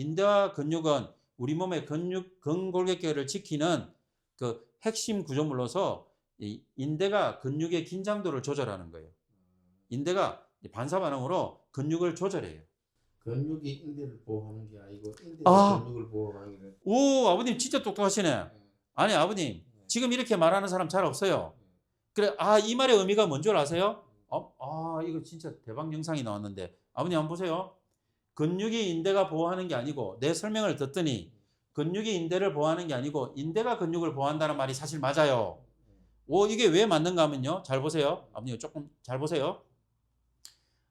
인대와 근육은 우리 몸의 근골격계를 지키는 그 핵심 구조물로서 이 인대가 근육의 긴장도를 조절하는 거예요. 인대가 반사 반응으로 근육을 조절해요. 근육이 인대를 보호하는 게 아니고 인대가 아, 근육을 보호하는 게. 오, 아버님 진짜 똑똑하시네. 네. 아니, 아버님, 지금 이렇게 말하는 사람 잘 없어요. 그래, 아, 이 말의 의미가 뭔 줄 아세요? 이거 진짜 대박 영상이 나왔는데. 아버님 한번 보세요. 근육이 인대가 보호하는 게 아니고, 내 설명을 듣더니, 근육이 인대를 보호하는 게 아니고, 인대가 근육을 보호한다는 말이 사실 맞아요. 오, 이게 왜 맞는가 하면요. 잘 보세요. 아버님 조금 잘 보세요.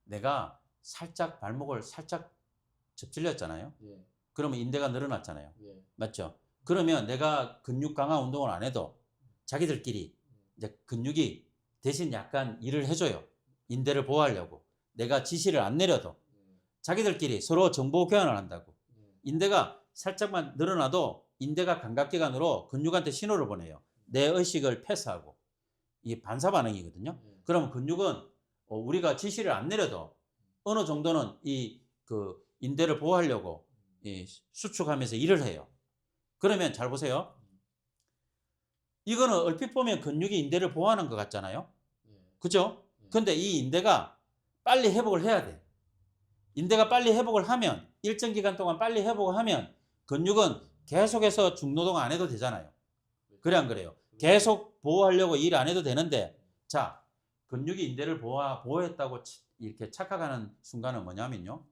내가 살짝 발목을 살짝 접질렸잖아요. 예. 그러면 인대가 늘어났잖아요. 예. 맞죠? 그러면 내가 근육 강화 운동을 안 해도 자기들끼리 이제 근육이 대신 약간 일을 해줘요. 인대를 보호하려고. 내가 지시를 안 내려도 자기들끼리 서로 정보 교환을 한다고. 인대가 살짝만 늘어나도 인대가 감각기관으로 근육한테 신호를 보내요. 내 의식을 패스하고. 이게 반사 반응이거든요. 그러면 근육은 우리가 지시를 안 내려도 어느 정도는 이 그 인대를 보호하려고 수축하면서 일을 해요. 그러면 잘 보세요. 이거는 얼핏 보면 근육이 인대를 보호하는 것 같잖아요. 그죠? 근데 이 인대가 빨리 회복을 해야 돼. 인대가 빨리 회복을 하면, 일정 기간 동안 빨리 회복을 하면 근육은 계속해서 중노동 안 해도 되잖아요. 그래 안 그래요? 계속 보호하려고 일 안 해도 되는데, 자, 근육이 인대를 보호했다고 이렇게 착각하는 순간은 뭐냐면요.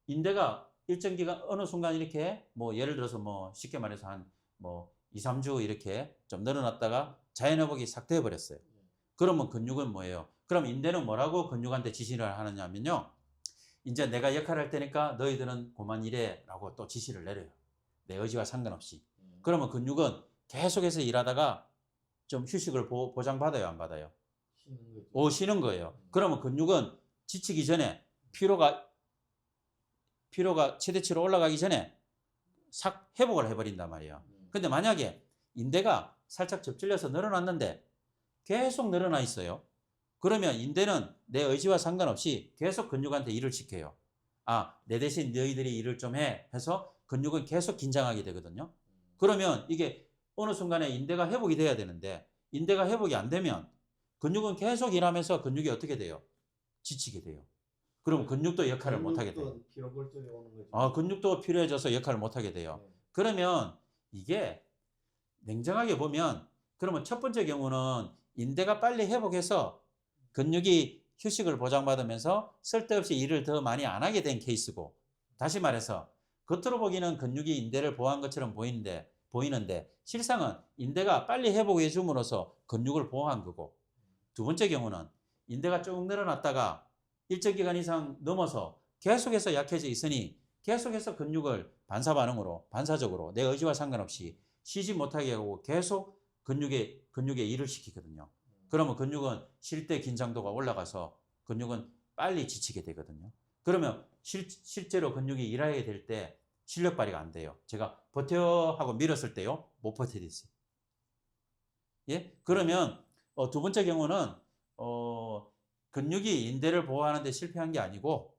인대가 일정 기간 어느 순간 이렇게 뭐 예를 들어서 뭐 쉽게 말해서 한 뭐 2, 3주 이렇게 좀 늘어났다가 자연회복이 싹 돼버렸어요. 그러면 근육은 뭐예요? 그럼 인대는 뭐라고 근육한테 지시를 하느냐면요. 이제 내가 역할을 할 테니까 너희들은 그만 일해 라고 또 지시를 내려요. 내 의지와 상관없이. 그러면 근육은 계속해서 일하다가 좀 휴식을 보장받아요, 안 받아요? 쉬는 거예요. 그러면 근육은 지치기 전에 피로가 최대치로 올라가기 전에 싹 회복을 해버린단 말이에요. 근데 만약에 인대가 살짝 접질려서 늘어났는데 계속 늘어나 있어요. 그러면 인대는 내 의지와 상관없이 계속 근육한테 일을 시켜요. 아, 내 대신 너희들이 일을 좀 해 해서 근육은 계속 긴장하게 되거든요. 그러면 이게 어느 순간에 인대가 회복이 돼야 되는데 인대가 회복이 안 되면 근육은 계속 일하면서 근육이 어떻게 돼요? 지치게 돼요. 그럼 근육도 역할을 못하게 돼요. 피로골절이 오는 거죠. 근육도 필요해져서 역할을 못하게 돼요. 그러면 이게 냉정하게 보면 그러면 첫 번째 경우는 인대가 빨리 회복해서 근육이 휴식을 보장받으면서 쓸데없이 일을 더 많이 안 하게 된 케이스고, 다시 말해서 겉으로 보기는 근육이 인대를 보호한 것처럼 보이는데 실상은 인대가 빨리 회복해 줌으로써 근육을 보호한 거고, 두 번째 경우는 인대가 쭉 늘어났다가 일정 기간 이상 넘어서 계속해서 약해져 있으니 계속해서 근육을 반사적으로 내 의지와 상관없이 쉬지 못하게 하고 계속 근육에 일을 시키거든요. 그러면 근육은 쉴 때 긴장도가 올라가서 근육은 빨리 지치게 되거든요. 그러면 실제로 근육이 일하게 될 때 실력 발휘가 안 돼요. 제가 버텨 하고 밀었을 때요, 못 버티겠어요. 예? 그러면 두 번째 경우는 근육이 인대를 보호하는 데 실패한 게 아니고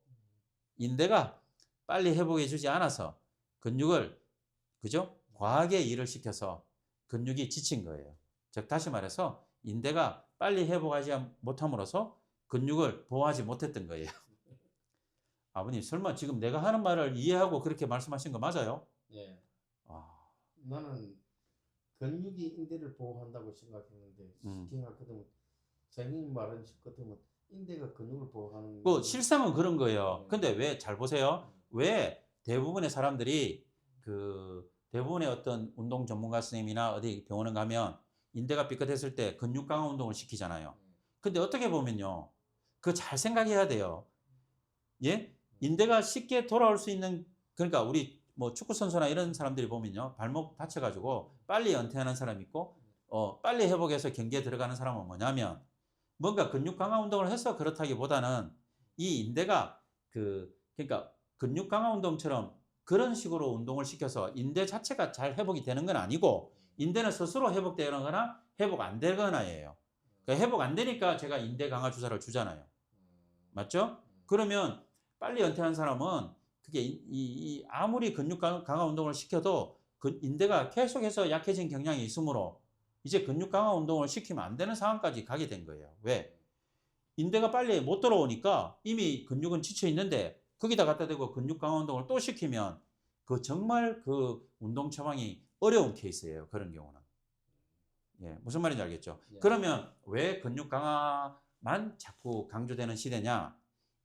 인대가 빨리 회복해 주지 않아서 근육을 그죠? 과하게 일을 시켜서 근육이 지친 거예요. 즉 다시 말해서 인대가 빨리 회복하지 못함으로써 근육을 보호하지 못했던 거예요. 아버님 설마 지금 내가 하는 말을 이해하고 그렇게 말씀하신 거 맞아요? 예. 아, 나는 근육이 인대를 보호한다고 생각했는데 스팅할 거든 선생님 말하는 것 같으면 인대가 근육을 보호하는 실상은 그런 거예요. 근데 왜 잘 보세요. 왜 대부분의 사람들이 대부분의 어떤 운동 전문가 선생님이나 어디 병원에 가면 인대가 삐끗했을 때 근육 강화 운동을 시키잖아요. 근데 어떻게 보면요. 그거 잘 생각해야 돼요. 예? 인대가 쉽게 돌아올 수 있는, 그러니까 우리 뭐 축구 선수나 이런 사람들이 보면요. 발목 다쳐가지고 빨리 은퇴하는 사람 있고, 빨리 회복해서 경기에 들어가는 사람은 뭐냐면 뭔가 근육 강화 운동을 해서 그렇다기보다는 이 인대가 그러니까 근육 강화 운동처럼 그런 식으로 운동을 시켜서 인대 자체가 잘 회복이 되는 건 아니고 인대는 스스로 회복되거나 회복 안 되거나예요. 그러니까 회복 안 되니까 제가 인대 강화 주사를 주잖아요. 맞죠? 그러면 빨리 은퇴한 사람은 그게 아무리 근육 강화 운동을 시켜도 인대가 계속해서 약해진 경향이 있으므로 이제 근육 강화 운동을 시키면 안 되는 상황까지 가게 된 거예요. 왜? 인대가 빨리 못 돌아오니까 이미 근육은 지쳐 있는데 거기다 갖다 대고 근육 강화 운동을 또 시키면 정말 운동 처방이 어려운 케이스예요. 그런 경우는. 예, 무슨 말인지 알겠죠? 예. 그러면 왜 근육 강화만 자꾸 강조되는 시대냐?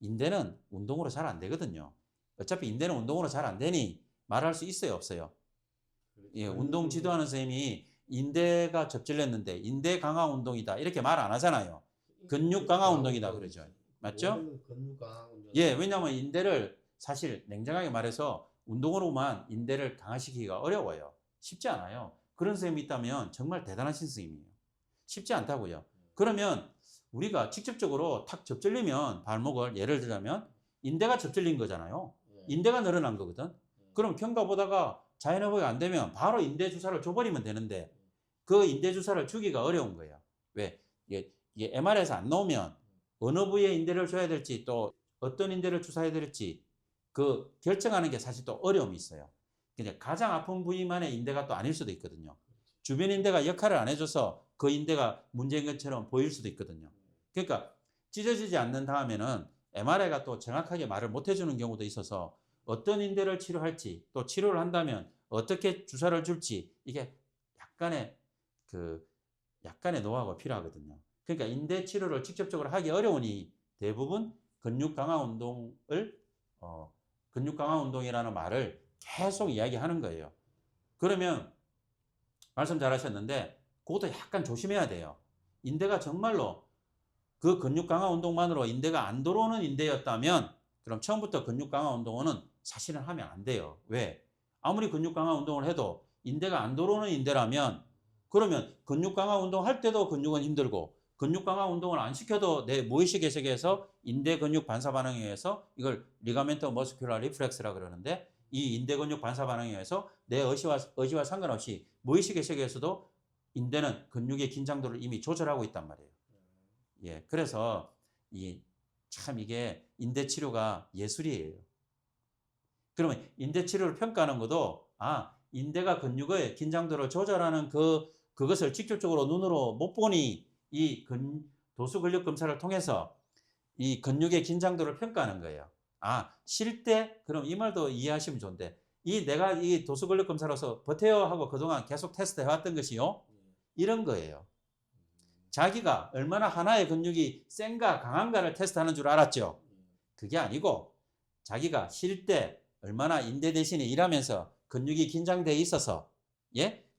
인대는 운동으로 잘 안 되거든요. 어차피 인대는 운동으로 잘 안 되니 말할 수 있어요, 없어요? 예, 운동 지도하는 선생님이 인대가 접질렸는데 인대 강화 운동이다 이렇게 말 안 하잖아요. 근육 강화 운동이다 그러죠. 맞죠? 근육 강화 운동. 예, 왜냐하면 인대를 사실 냉정하게 말해서 운동으로만 인대를 강화시키기가 어려워요. 쉽지 않아요. 그런 선생님이 있다면 정말 대단하신 선생님이에요. 쉽지 않다고요. 그러면 우리가 직접적으로 탁 접질리면 발목을 예를 들자면 인대가 접질린 거잖아요. 인대가 늘어난 거거든. 그럼 경과 보다가 자연회복이 안 되면 바로 인대 주사를 줘버리면 되는데 그 인대 주사를 주기가 어려운 거예요. 왜? 이게 MR에서 안 나오면 어느 부위에 인대를 줘야 될지 또 어떤 인대를 주사해야 될지 결정하는 게 사실 또 어려움이 있어요. 근데 가장 아픈 부위만의 인대가 또 아닐 수도 있거든요. 주변 인대가 역할을 안 해줘서 그 인대가 문제인 것처럼 보일 수도 있거든요. 그러니까 찢어지지 않는 다음에는 MRI가 또 정확하게 말을 못 해주는 경우도 있어서 어떤 인대를 치료할지 또 치료를 한다면 어떻게 주사를 줄지 이게 약간의 노하우가 필요하거든요. 그러니까 인대 치료를 직접적으로 하기 어려우니 대부분 근육 강화 운동이라는 말을 계속 이야기하는 거예요. 그러면 말씀 잘하셨는데 그것도 약간 조심해야 돼요. 인대가 정말로 그 근육 강화 운동만으로 인대가 안 들어오는 인대였다면 그럼 처음부터 근육 강화 운동은 사실은 하면 안 돼요. 왜? 아무리 근육 강화 운동을 해도 인대가 안 들어오는 인대라면 그러면 근육 강화 운동 할 때도 근육은 힘들고 근육 강화 운동을 안 시켜도 내 무의식의 세계에서 인대 근육 반사 반응에 의해서 이걸 리가멘트 머스큘러 리플렉스라 그러는데 이 인대 근육 반사 반응에 의해서 내 의지와 상관없이 무의식의 세계에서도 인대는 근육의 긴장도를 이미 조절하고 있단 말이에요. 예, 그래서 참 이게 인대 치료가 예술이에요. 그러면 인대 치료를 평가하는 것도 인대가 근육의 긴장도를 조절하는 그것을 직접적으로 눈으로 못 보니 이 도수 근력 검사를 통해서 이 근육의 긴장도를 평가하는 거예요. 쉴 때 그럼 이 말도 이해하시면 좋은데 내가 이 도수 근력 검사로서 버텨요 하고 그동안 계속 테스트 해왔던 것이요. 이런 거예요. 자기가 얼마나 하나의 근육이 센가 강한가를 테스트하는 줄 알았죠. 그게 아니고 자기가 쉴 때 얼마나 인대 대신에 일하면서 근육이 긴장되어 있어서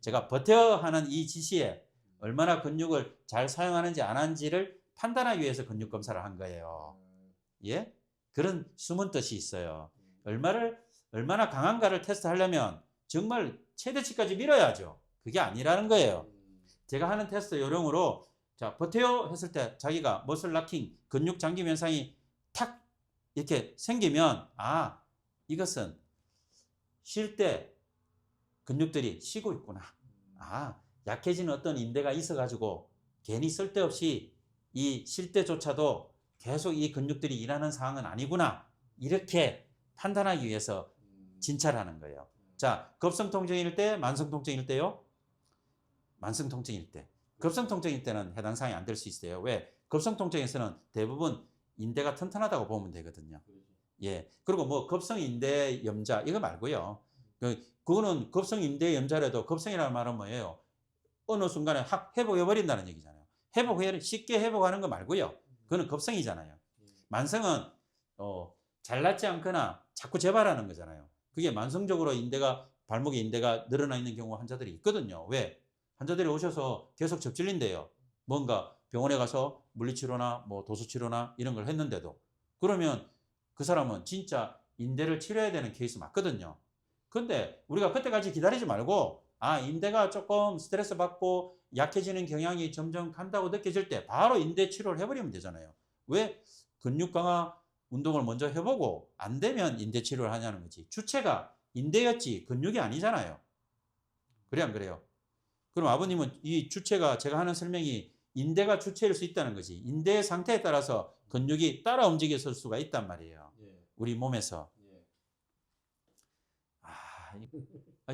제가 버텨 하는 이 지시에 얼마나 근육을 잘 사용하는지 안 하는지를 판단하기 위해서 근육 검사를 한 거예요. 예? 그런 숨은 뜻이 있어요. 얼마나 강한가를 테스트하려면 정말 최대치까지 밀어야죠. 그게 아니라는 거예요. 제가 하는 테스트 요령으로 자, 버텨요 했을 때 자기가 머슬 락킹, 근육 잠김 현상이 탁 이렇게 생기면 이것은 쉴 때 근육들이 쉬고 있구나. 약해지는 어떤 인대가 있어가지고 괜히 쓸데없이 이 쉴 때조차도 계속 이 근육들이 일하는 상황은 아니구나. 이렇게 판단하기 위해서 진찰하는 거예요. 자, 급성통증일 때, 만성통증일 때요? 만성통증일 때. 급성통증일 때는 해당 사항이 안 될 수 있어요. 왜? 급성통증에서는 대부분 인대가 튼튼하다고 보면 되거든요. 예. 그리고 뭐 급성인대 염좌 이거 말고요. 그거는 급성인대 염좌라도 급성이라는 말은 뭐예요? 어느 순간에 확 회복해버린다는 얘기잖아요. 쉽게 회복하는 거 말고요. 그거는 급성이잖아요. 만성은 잘 낫지 않거나 자꾸 재발하는 거잖아요. 그게 만성적으로 발목에 인대가 늘어나 있는 경우 환자들이 있거든요. 왜? 환자들이 오셔서 계속 접질린대요. 뭔가 병원에 가서 물리치료나 뭐 도수치료나 이런 걸 했는데도. 그러면 그 사람은 진짜 인대를 치료해야 되는 케이스 맞거든요. 근데 우리가 그때까지 기다리지 말고 인대가 조금 스트레스 받고 약해지는 경향이 점점 간다고 느껴질 때 바로 인대 치료를 해버리면 되잖아요. 왜 근육 강화 운동을 먼저 해보고 안 되면 인대 치료를 하냐는 거지. 주체가 인대였지 근육이 아니잖아요. 그래 안 그래요? 그럼 아버님은 이 주체가 제가 하는 설명이 인대가 주체일 수 있다는 거지. 인대의 상태에 따라서 근육이 따라 움직였을 수가 있단 말이에요. 우리 몸에서.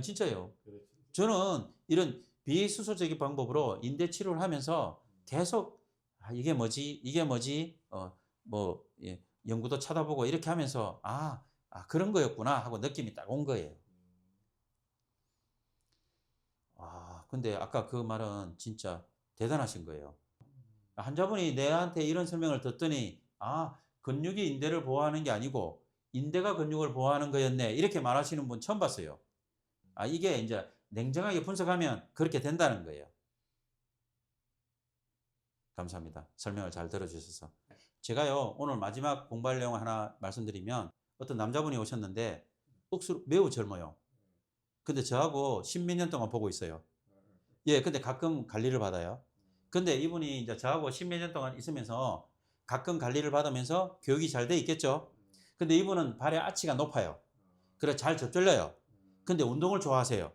진짜요. 그렇죠. 저는 이런 비수소적인 방법으로 인대 치료를 하면서 계속 이게 뭐지? 이게 뭐지? 예, 연구도 찾아보고 이렇게 하면서 그런 거였구나 하고 느낌이 딱 온 거예요. 근데 아까 그 말은 진짜 대단하신 거예요. 환자분이 내한테 이런 설명을 듣더니 근육이 인대를 보호하는 게 아니고 인대가 근육을 보호하는 거였네. 이렇게 말하시는 분 처음 봤어요. 이게 이제 냉정하게 분석하면 그렇게 된다는 거예요. 감사합니다. 설명을 잘 들어주셔서. 제가요, 오늘 마지막 공부할 내용 하나 말씀드리면 어떤 남자분이 오셨는데 억수로 매우 젊어요. 근데 저하고 십몇 년 동안 보고 있어요. 예, 근데 가끔 관리를 받아요. 근데 이분이 이제 저하고 십몇 년 동안 있으면서 가끔 관리를 받으면서 교육이 잘 돼 있겠죠. 근데 이분은 발의 아치가 높아요. 그래 잘 접질려요. 근데 운동을 좋아하세요.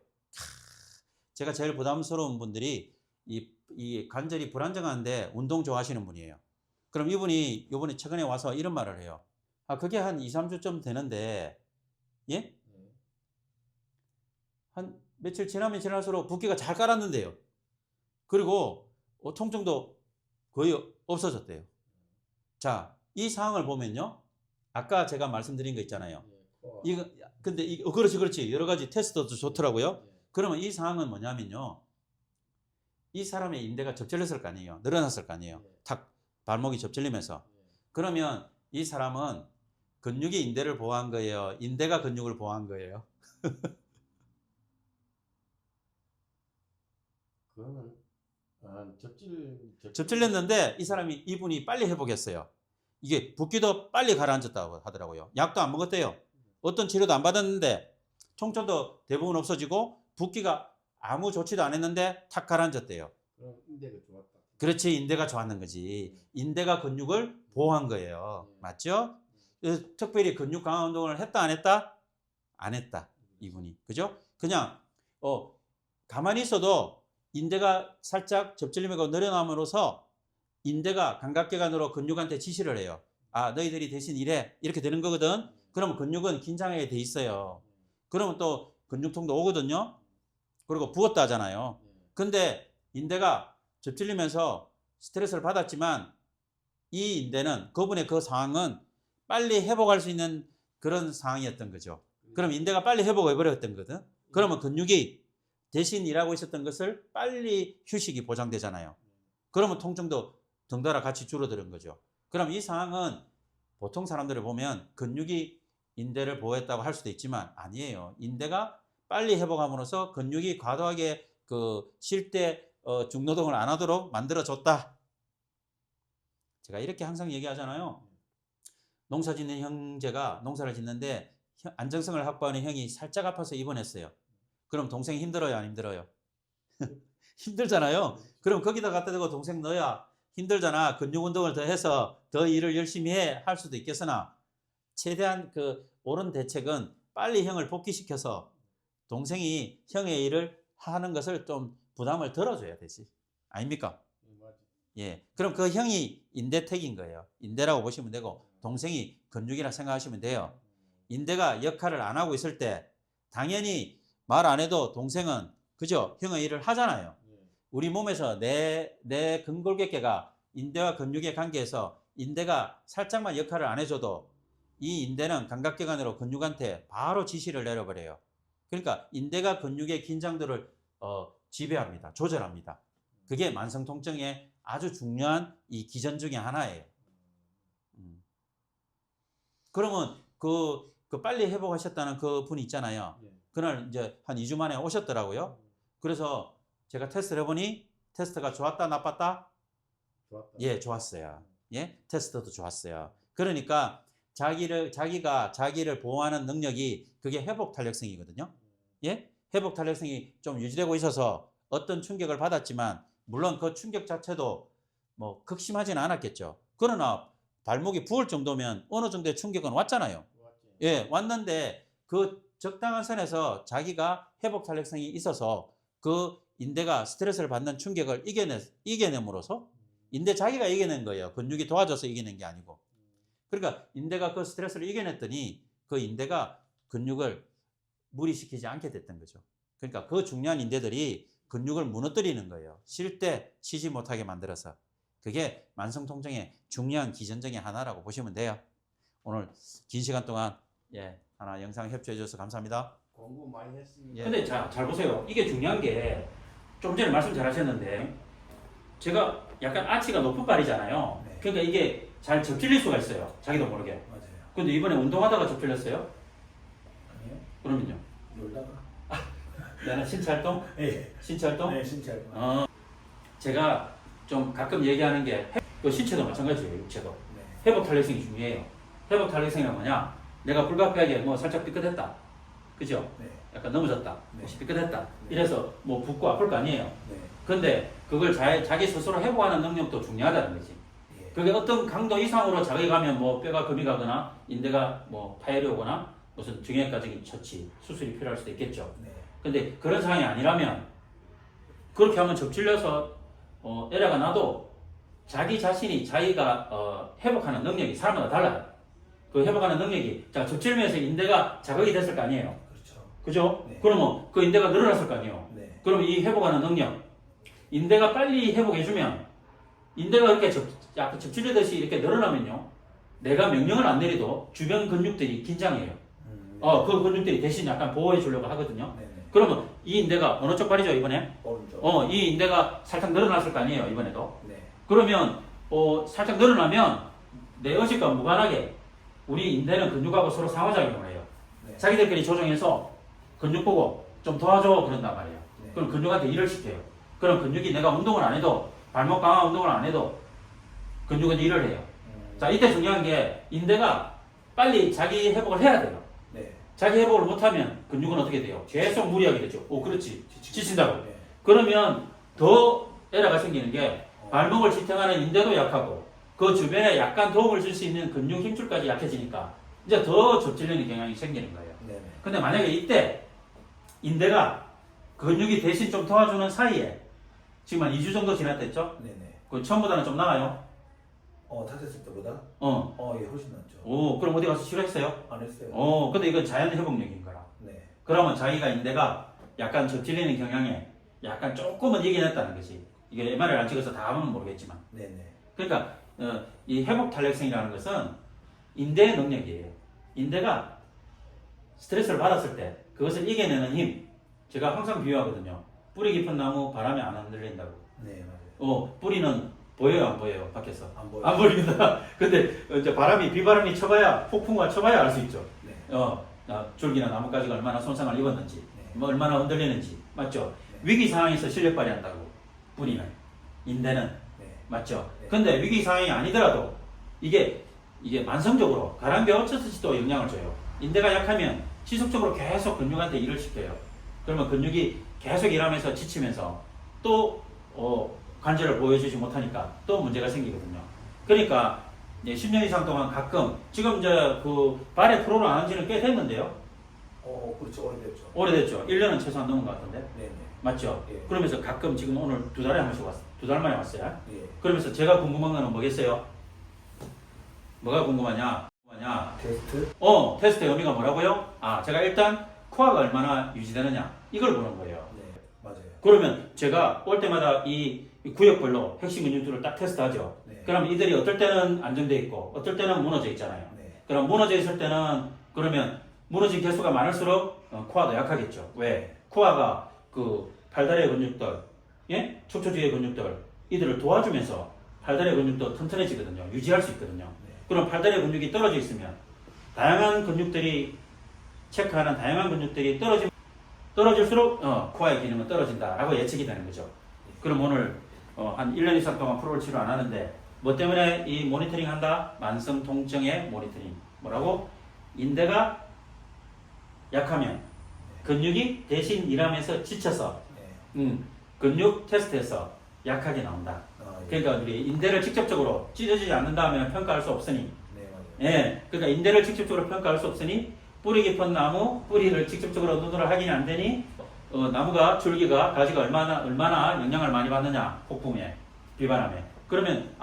제가 제일 부담스러운 분들이 이 관절이 불안정한데 운동 좋아하시는 분이에요. 그럼 이분이 요번에 최근에 와서 이런 말을 해요. 그게 한 2, 3주쯤 되는데, 예? 한 며칠 지나면 지날수록 붓기가 잘 깔았는데요. 그리고 통증도 거의 없어졌대요. 자, 이 상황을 보면요. 아까 제가 말씀드린 거 있잖아요. 근데 그렇지. 여러 가지 테스트도 좋더라고요. 그러면 이 상황은 뭐냐면요. 이 사람의 인대가 접질렸을 거 아니에요. 늘어났을 거 아니에요. 탁 발목이 접질리면서. 그러면 이 사람은 근육이 인대를 보호한 거예요. 인대가 근육을 보호한 거예요. 그거는 접질렸는데 이분이 빨리 회복했어요. 이게 붓기도 빨리 가라앉았다고 하더라고요. 약도 안 먹었대요. 어떤 치료도 안 받았는데 통증도 대부분 없어지고 붓기가 아무 조치도 안 했는데 탁 가라앉았대요. 그럼 인대가 좋았다. 그렇지, 인대가 좋았는 거지. 인대가 근육을 보호한 거예요. 맞죠? 특별히 근육 강화 운동을 했다 안 했다? 안 했다. 이분이. 그죠? 그냥 가만히 있어도 인대가 살짝 접질림하고 늘어남으로써 인대가 감각기관으로 근육한테 지시를 해요. 너희들이 대신 이래. 이렇게 되는 거거든. 그러면 근육은 긴장하게 돼 있어요. 그러면 또 근육통도 오거든요. 그리고 부었다 하잖아요. 근데 인대가 접질리면서 스트레스를 받았지만 이 인대는 그분의 그 상황은 빨리 회복할 수 있는 그런 상황이었던 거죠. 그럼 인대가 빨리 회복해 버렸던 거거든. 그러면 근육이 대신 일하고 있었던 것을 빨리 휴식이 보장되잖아요. 그러면 통증도 덩달아 같이 줄어드는 거죠. 그럼 이 상황은 보통 사람들을 보면 근육이 인대를 보호했다고 할 수도 있지만 아니에요. 인대가 빨리 회복함으로써 근육이 과도하게 쉴 때 중노동을 안 하도록 만들어줬다. 제가 이렇게 항상 얘기하잖아요. 농사 짓는 형제가 농사를 짓는데 안정성을 확보하는 형이 살짝 아파서 입원했어요. 그럼 동생이 힘들어요, 안 힘들어요? 힘들잖아요. 그럼 거기다 갖다 대고 동생 너야 힘들잖아. 근육 운동을 더 해서 더 일을 열심히 할 수도 있겠으나 최대한 옳은 대책은 빨리 형을 복귀시켜서 동생이 형의 일을 하는 것을 좀 부담을 덜어줘야 되지. 아닙니까? 예. 그럼 그 형이 인대택인 거예요. 인대라고 보시면 되고 동생이 근육이라 생각하시면 돼요. 인대가 역할을 안 하고 있을 때 당연히 말 안 해도 동생은 그죠? 형의 일을 하잖아요. 우리 몸에서 내 근골격계가 인대와 근육의 관계에서 인대가 살짝만 역할을 안 해줘도 이 인대는 감각기관으로 근육한테 바로 지시를 내려버려요. 그러니까 인대가 근육의 긴장도를 지배합니다. 조절합니다. 그게 만성통증의 아주 중요한 이 기전 중에 하나예요. 그러면 그 빨리 회복하셨다는 그 분이 있잖아요. 그날 이제 한 2주 만에 오셨더라고요. 그래서 제가 테스트를 해보니 테스트가 좋았다 나빴다? 좋았다. 예, 좋았어요. 예, 테스트도 좋았어요. 그러니까 자기가 자기를 보호하는 능력이 그게 회복 탄력성이거든요. 예, 회복 탄력성이 좀 유지되고 있어서 어떤 충격을 받았지만 물론 그 충격 자체도 뭐 극심하지는 않았겠죠. 그러나 발목이 부을 정도면 어느 정도의 충격은 왔잖아요. 예, 왔는데 그 적당한 선에서 자기가 회복 탄력성이 있어서 그 인대가 스트레스를 받는 충격을 이겨냄으로써 인대 자기가 이겨낸 거예요. 근육이 도와줘서 이겨낸 게 아니고. 그러니까 인대가 그 스트레스를 이겨냈더니 그 인대가 근육을 무리시키지 않게 됐던 거죠. 그러니까 그 중요한 인대들이 근육을 무너뜨리는 거예요. 쉴 때 쉬지 못하게 만들어서. 그게 만성통증의 중요한 기전증의 하나라고 보시면 돼요. 오늘 긴 시간 동안 하나 영상 협조해 주셔서 감사합니다. 공부 많이 했습니다. 예. 근데 잘 보세요. 이게 중요한 게 좀 전에 말씀 잘 하셨는데 제가 약간 아치가 높은 발이잖아요. 네. 그러니까 이게 잘 접질릴 수가 있어요. 자기도 모르게. 맞아요. 근데 이번에 운동하다가 접질렸어요? 아니요. 그러면요? 놀다가. 나는 신찰동? 네. 신찰동? 네, 진짜. 제가 좀 가끔 얘기하는 게 신체도 마찬가지예요. 육체도. 네. 회복 탄력성이 중요해요. 회복 탄력성이 뭐냐? 내가 불가피하게 뭐 살짝 삐끗했다. 그죠? 네. 약간 넘어졌다. 네. 혹시 삐끗했다. 네. 이래서 뭐 붓고 아플 거 아니에요. 네. 근데 그걸 자기 스스로 회복하는 능력도 중요하다는 거지. 예. 그게 어떤 강도 이상으로 자극이 가면 뭐 뼈가 금이 가거나 인대가 뭐 파열이 오거나 무슨 중해까지 처치, 수술이 필요할 수도 있겠죠. 네. 근데 그런 상황이 아니라면 그렇게 하면 접질려서 에러가 나도 자기 자신이 자기가 회복하는 능력이 사람마다 달라요. 그 회복하는 능력이 자 접질면서 인대가 자극이 됐을 거 아니에요. 그렇죠. 그죠? 네. 그러면 그 인대가 늘어났을 거 아니에요. 네. 그럼 이 회복하는 능력, 인대가 빨리 회복해주면 인대가 이렇게 약간 접질리듯이 이렇게 늘어나면요, 내가 명령을 안 내려도 주변 근육들이 긴장해요. 네. 그 근육들이 대신 약간 보호해 주려고 하거든요. 네. 네. 그러면 이 인대가 어느 쪽 발이죠 이번에? 오른쪽. 이 인대가 살짝 늘어났을 거 아니에요 이번에도. 네. 그러면 살짝 늘어나면 내 의식과 무관하게 우리 인대는 근육하고 서로 상호작용을 해요. 네. 자기들끼리 조정해서 근육 보고 좀 도와줘 그런단 말이에요. 네. 그럼 근육한테 일을 시켜요. 그럼 근육이 내가 운동을 안 해도 발목 강화 운동을 안 해도 근육은 일을 해요. 자 이때 중요한 게 인대가 빨리 자기 회복을 해야 돼요. 네. 자기 회복을 못하면 근육은 어떻게 돼요? 계속 무리하게 되죠. 그렇지. 지친다고. 네. 그러면 더 에러가 생기는 게 발목을 지탱하는 인대도 약하고 그 주변에 약간 도움을 줄 수 있는 근육 힘줄까지 약해지니까 이제 더 접질리는 경향이 생기는 거예요. 네. 네. 근데 만약에 이때 인대가 근육이 대신 좀 도와주는 사이에 지금 한 2주 정도 지났댔죠? 네. 네. 그 처음보다는 좀 나아요? 탔을 때보다? 예, 훨씬 낫죠. 그럼 어디 가서 치료했어요? 안 했어요. 근데 이건 자연 회복력인 거라. 네. 그러면 자기가 인대가 약간 접질리는 경향에 약간 조금은 이겨냈다는 거지. 이게 MRI를 안 찍어서 다 하면 모르겠지만. 네. 네. 그러니까 이 회복 탄력성이라는 것은 인대의 능력이에요. 인대가 스트레스를 받았을 때 그것을 이겨내는 힘. 제가 항상 비유하거든요. 뿌리 깊은 나무 바람에 안 흔들린다고. 네, 맞아요. 뿌리는 보여요, 안 보여요? 밖에서? 안 보여요. 안 보입니다. 근데 이제 비바람이 쳐봐야, 폭풍과 쳐봐야 알 수 있죠. 네. 줄기나 나뭇가지가 얼마나 손상을 입었는지, 네. 뭐 얼마나 흔들리는지, 맞죠? 네. 위기 상황에서 실력 발휘한다고. 뿌리는, 인대는, 네. 맞죠? 네. 근데 위기 상황이 아니더라도 이게 만성적으로 가랑비에 어쩌듯이 또 영향을 줘요. 인대가 약하면 지속적으로 계속 근육한테 일을 시켜요. 그러면 근육이 계속 일하면서 지치면서 또 관절을 보여주지 못하니까 또 문제가 생기거든요. 그러니까 10년 이상 동안 가끔 지금 이제 그 발에 프로를 안 한 지는 꽤 됐는데요. 그렇죠. 오래됐죠. 오래됐죠. 1년은 최소한 넘은 것 같은데. 네. 네. 맞죠? 예. 그러면서 가끔 지금 오늘 2달에 한 번씩 왔어요. 2달 만에 왔어요. 예. 그러면서 제가 궁금한 거는 뭐겠어요? 뭐가 궁금하냐? 테스트? 테스트의 의미가 뭐라고요? 제가 일단 코어가 얼마나 유지되느냐 이걸 보는 거예요. 네. 맞아요. 그러면 제가 올 때마다 이 구역별로 핵심 근육들을 딱 테스트하죠. 네. 그럼 이들이 어떨 때는 안정돼 있고 어떨 때는 무너져 있잖아요. 네. 그럼 무너져 있을 때는 그러면 무너진 개수가 많을수록 코어도 약하겠죠. 왜? 코어가 그 팔다리의 근육들, 예? 척추 뒤의 근육들 이들을 도와주면서 팔다리의 근육도 튼튼해지거든요. 유지할 수 있거든요. 네. 그럼 팔다리의 근육이 떨어져 있으면 다양한 근육들이 체크하는 다양한 근육들이 떨어질수록 코어의 기능은 떨어진다라고 예측이 되는 거죠. 그럼 오늘 한 1년 이상 동안 프로를 치료 안 하는데 뭐 때문에 이 모니터링 한다? 만성 통증의 모니터링. 뭐라고? 인대가 약하면 근육이 대신 일하면서 지쳐서 네. 근육 테스트에서 약하게 나온다. 예. 그러니까 우리 인대를 직접적으로 찢어지지 않는다 하면 평가할 수 없으니 네, 맞아요. 예, 그러니까 인대를 직접적으로 평가할 수 없으니 뿌리 깊은 나무 뿌리를 직접적으로 눈으로 확인이 안 되니 나무가 줄기가 가지가 얼마나 영향을 많이 받느냐 폭풍에 비바람에 그러면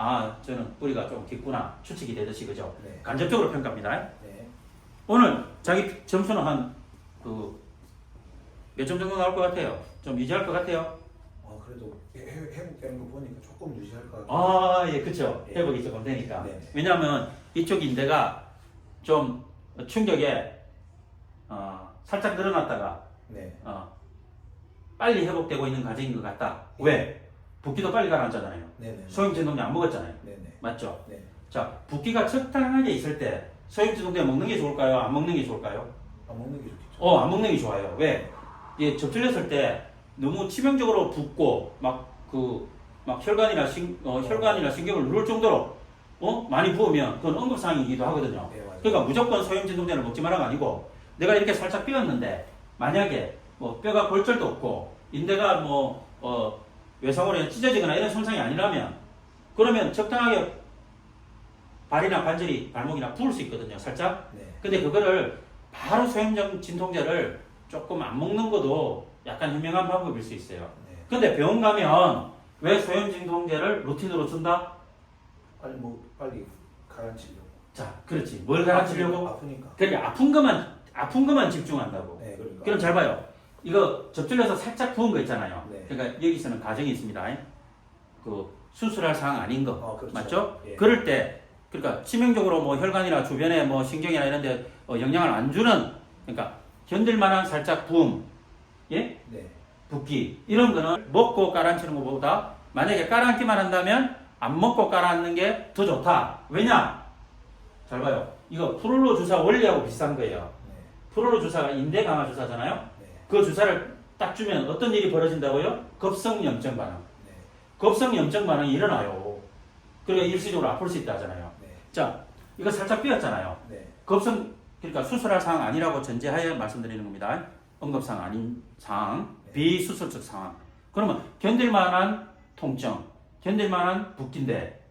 저는 뿌리가 좀 깊구나 추측이 되듯이 그죠? 네. 간접적으로 평가합니다. 네. 오늘 자기 점수는 한 몇 점 정도 나올 것 같아요? 좀 유지할 것 같아요? 그래도 회복되는 거 보니까 조금 유지할 것 같아요. 아, 예, 그쵸. 예. 회복이 조금 되니까. 네. 왜냐하면 이쪽 인대가 좀 충격에 살짝 늘어났다가 네. 빨리 회복되고 있는 과정인 것 같다. 왜? 붓기도 빨리 가라앉잖아요. 네네. 소염진동제 안 먹었잖아요. 네네. 맞죠? 네. 자, 붓기가 적당하게 있을 때 소염진동제 먹는 게 좋을까요? 안 먹는 게 좋을까요? 안 먹는 게 좋겠죠. 안 먹는 게 좋아요. 왜? 이게 접질렸을 때 너무 치명적으로 붓고 막 혈관이나 신경을 누를 정도로 많이 부으면 그건 응급사항이기도 하거든요. 네, 맞아요. 그러니까 무조건 소염진동제를 먹지 말라가 아니고 내가 이렇게 살짝 삐었는데 만약에 뭐 뼈가 골절도 없고 인대가 외상으로 찢어지거나 이런 손상이 아니라면 그러면 적당하게 발이나 관절이 발목이나 부을 수 있거든요. 살짝. 네. 근데 그거를 바로 소염진동제를 조금 안 먹는 것도 약간 현명한 방법일 수 있어요. 네. 근데 병원 가면 왜 소염진동제를 루틴으로 준다? 빨리 가라앉히려고. 자, 그렇지. 뭘 가라앉히려고? 아프니까. 그러니까 아픈 것만 집중한다고. 네, 그러니까. 그럼 잘 봐요. 이거 접질려서 살짝 부은 거 있잖아요. 네. 그러니까 여기서는 가정이 있습니다. 그 수술할 상황 아닌 거. 그렇죠. 맞죠? 예. 그럴 때 그러니까 치명적으로 뭐 혈관이나 주변에 뭐 신경이나 이런 데 영향을 안 주는 그러니까 견딜 만한 살짝 부음. 예? 네. 붓기 이런 거는 먹고 깔아앉히는 것보다 만약에 깔아앉기만 한다면 안 먹고 깔아앉는 게 더 좋다. 왜냐? 잘 봐요. 이거 프롤로 주사 원리하고 비슷한 거예요. 네. 프롤로 주사가 인대 강화 주사잖아요. 네. 그 주사를 딱 주면 어떤 일이 벌어진다고요? 급성염증 반응. 네. 급성염증 반응이 일어나요. 그러니까 일시적으로 아플 수 있다 하잖아요. 네. 자, 이거 살짝 삐었잖아요. 네. 그러니까 수술할 상황 아니라고 전제하에 말씀드리는 겁니다. 응급상황 아닌 상황, 네. 비수술적 상황. 그러면 견딜 만한 통증, 견딜 만한 붓기인데,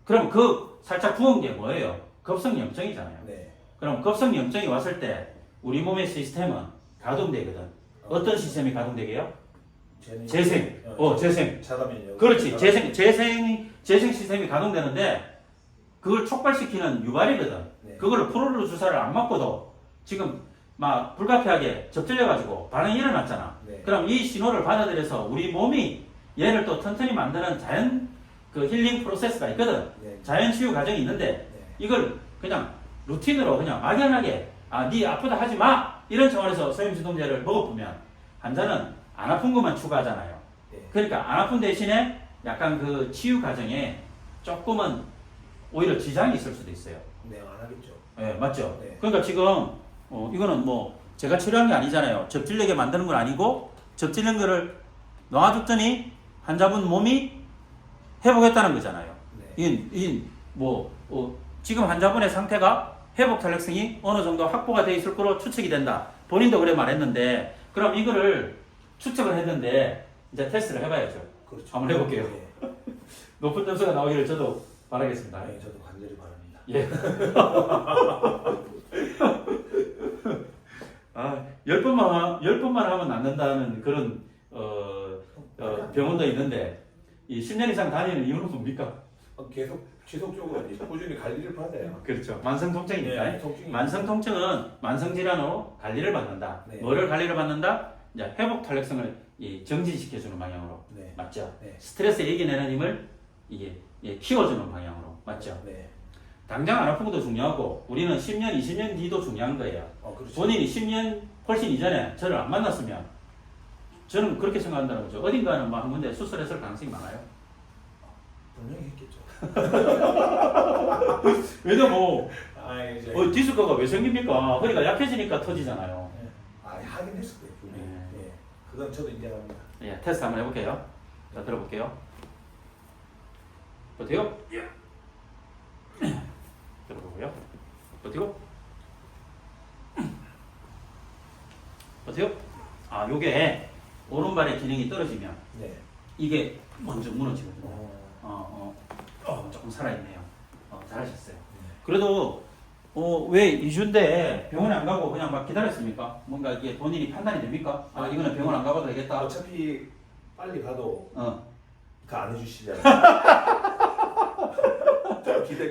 그럼 그 살짝 부은 게 뭐예요? 급성염증이잖아요. 네. 그럼 급성염증이 왔을 때 우리 몸의 시스템은 가동되거든. 어떤 시스템이 가동되게요? 재생. 재생. 자가면역. 그렇지. 재생 시스템이 가동되는데 그걸 촉발시키는 유발이거든. 네. 그걸 프로로 주사를 안 맞고도 지금 막 불가피하게 접질려가지고 반응이 일어났잖아. 네. 그럼 이 신호를 받아들여서 우리 몸이 얘를 또 튼튼히 만드는 자연 그 힐링 프로세스가 있거든. 네. 자연 치유 과정이 있는데 네. 이걸 그냥 루틴으로 그냥 막연하게 네 아프다 하지 마 이런 차원에서 소염진동제를 먹어보면 환자는 안 아픈 것만 추가하잖아요. 네. 그러니까 안 아픈 대신에 약간 그 치유 과정에 조금은 오히려 지장이 있을 수도 있어요. 네, 안 하겠죠. 네, 맞죠? 네. 그러니까 지금 이거는 뭐 제가 치료한 게 아니잖아요. 접질리게 만드는 건 아니고 접질린 거를 놔줬더니 환자분 몸이 회복했다는 거잖아요. 네. 지금 환자분의 상태가 회복 탄력성이 어느 정도 확보가 돼 있을 거로 추측이 된다. 본인도 그래 말했는데 그럼 이거를 추측을 했는데 이제 테스트를 해봐야죠. 그렇죠. 한번 해볼게요. 네. 높은 점수가 나오기를 저도 바라겠습니다. 네, 저도 간절히 바랍니다. 예. 10번만 하면 낫는다는 그런 병원도 있는데 이 10년 이상 다니는 이유는 뭡니까? 계속 지속적으로 이제 꾸준히 관리를 받아요. 그렇죠. 만성 통증이니까. 네, 통증이 만성 통증은 만성 질환으로 관리를 받는다. 네. 뭐를 관리를 받는다? 이제 회복 탄력성을 정진시켜주는 방향으로. 네. 맞죠? 네. 스트레스 이겨내는 힘을 이게 키워주는 방향으로. 맞죠? 네. 당장 안 아픈 것도 중요하고 우리는 10년, 20년 뒤도 중요한 거예요. 그렇죠. 본인이 10년 훨씬 이전에 저를 안 만났으면 저는 그렇게 생각한다는 거죠. 어딘가는 뭐 한 군데 수술했을 가능성이 많아요. 분명히 했겠죠. 왜냐 뭐 이제 디스크가 왜 생깁니까? 그러니까 약해지니까 터지잖아요. 네. 하긴 했을 거예요. 분명히. 네. 네. 그건 저도 인정합니다. 예, 테스트 한번 해볼게요. 자, 들어볼게요. 버티고. 들어보고요. 버티고. 버티고. 요게 오른발의 기능이 떨어지면 네. 이게 먼저 무너지거든요. 조금 살아있네요. 잘하셨어요. 네. 그래도 왜 2주인데 병원에 안 가고 그냥 막 기다렸습니까? 뭔가 이게 본인이 판단이 됩니까? 이거는 병원 안 가봐도 되겠다. 어차피 빨리 가도 그 안 해주시잖아요.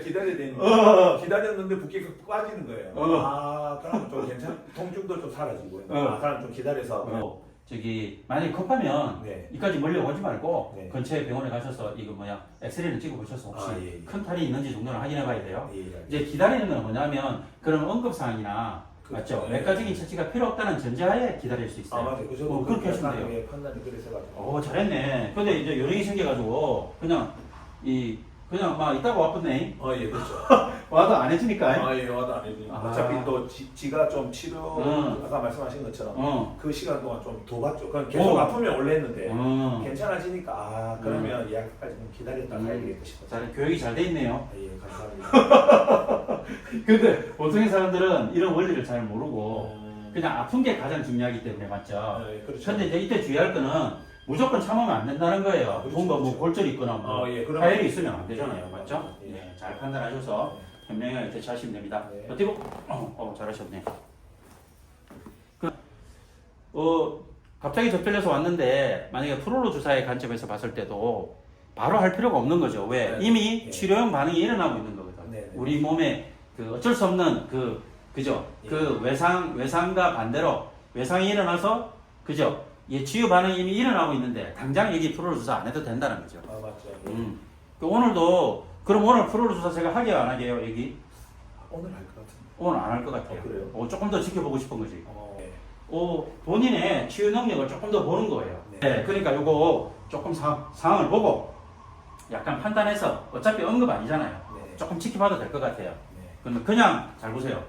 기다려야 되니까 기다렸는데 붓기가 빠지는 거예요. 그럼 좀 통증도 좀 사라지고 그럼 좀 기다려서 저기 만약에 급하면 네. 이까지 멀리 오지 말고 네. 근처에 병원에 가셔서 이거 뭐야 엑스레이를 찍어 보셔서 혹시 아, 예, 예. 큰 탈이 있는지 정도는 확인해 봐야 돼요. 예, 예. 이제 기다리는 건 뭐냐면 그런 응급 사항이나 맞죠? 네. 외과적인 처치가 필요 없다는 전제하에 기다릴 수 있어요. 아 맞아요. 그 저도 그렇게 하시면 돼요. 예, 판단이 그래서 가지고. 오 잘했네. 근데 이제 요령이 생겨가지고 그냥 막 있다가 와쁘네. 예, 그렇죠. 와도 안 해주니까. 예, 와도 안 해주니까. 아. 어차피 또 지가 좀 치료, 아까 말씀하신 것처럼 어. 그 시간 동안 좀 더 봤죠. 그럼 계속 아프면 원래 했는데 어. 괜찮아지니까 그러면 예약까지 좀 기다렸다 가야겠다 싶어서. 잘 교육이 잘 돼 있네요. 예, 감사합니다. 근데 보통의 사람들은 이런 원리를 잘 모르고 음. 그냥 아픈 게 가장 중요하기 때문에 맞죠. 예, 그렇죠. 근데 이제 이때 주의할 거는 무조건 참으면 안 된다는 거예요. 그렇죠, 뭔가 뭐 그렇죠. 골절이 있거나 뭐 예, 그럼 파열이 있으면 안 되잖아요. 맞죠? 예. 네, 잘 판단하셔서 현명하게 대처하시면 됩니다. 네. 버티고 잘하셨네. 갑자기 접질려서 왔는데 만약에 프롤로 주사의 관점에서 봤을 때도 바로 할 필요가 없는 거죠. 왜? 네. 이미 네. 치료용 반응이 일어나고 있는 거거든. 네, 네. 우리 몸에 그 어쩔 수 없는 그죠? 예. 그 외상과 반대로 외상이 일어나서 그죠? 이 치유 반응이 이미 일어나고 있는데 당장 여기 프롤로 주사 안 해도 된다는 거죠. 아 맞죠. 그럼 오늘 프롤로 주사 제가 하게요, 안 하게요, 여기? 오늘 할 것 같은데. 오늘 안 할 것 같아요. 그래요? 조금 더 지켜보고 싶은 거지. 네. 본인의 치유 능력을 조금 더 보는 거예요. 네. 그러니까 요거 조금 상황을 보고 약간 판단해서 어차피 응급 아니잖아요. 네. 조금 지켜봐도 될 것 같아요. 네. 그러면 그냥 잘 보세요.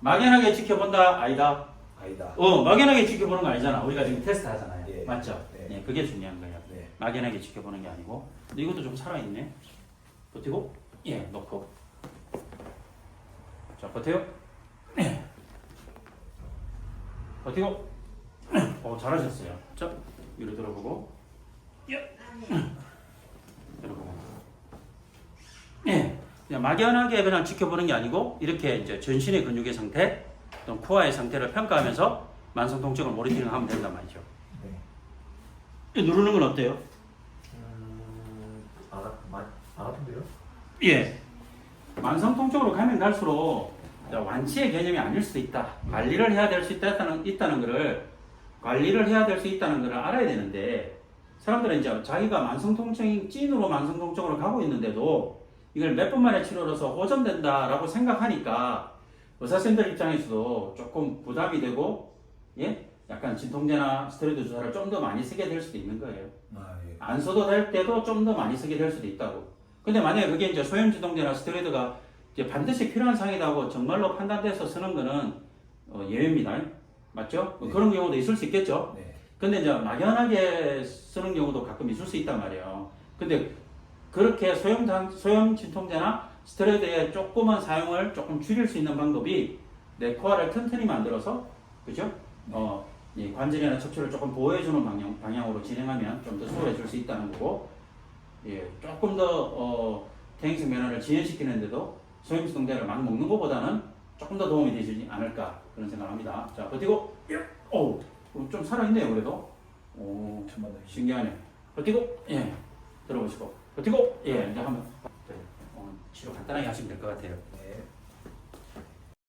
막연하게 지켜본다, 아니다. 아니다. 막연하게 지켜보는 거 아니잖아. 우리가 지금 테스트 하잖아요. 예. 맞죠? 네. 네, 그게 중요한 거예요. 네. 막연하게 지켜보는 게 아니고. 근데 이것도 좀 살아있네. 버티고, 놓고. 자, 버텨요. 버티고. 잘하셨어요. 자, 위로 들어보고. 들어보고. 그냥 막연하게 그냥 지켜보는 게 아니고, 이렇게 이제 전신의 근육의 상태, 또 코어의 상태를 평가하면서 만성 통증을 모니터링 하면 된단 말이죠. 네. 누르는 건 어때요? 안 아픈데요? 예. 만성 통증으로 가면 갈수록 완치의 개념이 아닐 수도 있다. 관리를 해야 될 수 있다는 거를 알아야 되는데 사람들은 이제 자기가 만성 통증이 찐으로 만성 통증으로 가고 있는데도 이걸 몇 번 만에 치료로서 호전된다라고 생각하니까 의사쌤들 입장에서도 조금 부담이 되고 약간 진통제나 스테로이드 주사를 좀 더 많이 쓰게 될 수도 있는 거예요. 예. 안 써도 될 때도 좀 더 많이 쓰게 될 수도 있다고. 근데 만약에 그게 이제 소염 진통제나 스테로이드가 이제 반드시 필요한 상황이라고 정말로 판단돼서 쓰는 거는 예외입니다. 맞죠? 네. 그런 경우도 있을 수 있겠죠. 네. 근데 이제 막연하게 쓰는 경우도 가끔 있을 수 있단 말이에요. 근데 그렇게 소염 진통제나 스테로이드의 조그만 사용을 조금 줄일 수 있는 방법이 내 코어를 튼튼히 만들어서 그죠? 이 관절이나 척추를 조금 보호해주는 방향으로 진행하면 좀 더 수월해질 수 있다는 거고, 조금 더 퇴행성 변화를 지연시키는데도 소염 진통제를 막 먹는 것보다는 조금 더 도움이 되지 않을까 그런 생각을 합니다. 자, 버티고, 좀 살아있네요, 그래도. 천만 원. 신기하네. 버티고, 들어보시고, 버티고, 이제 한번 치료 간단하게 하시면 될 것 같아요. 네.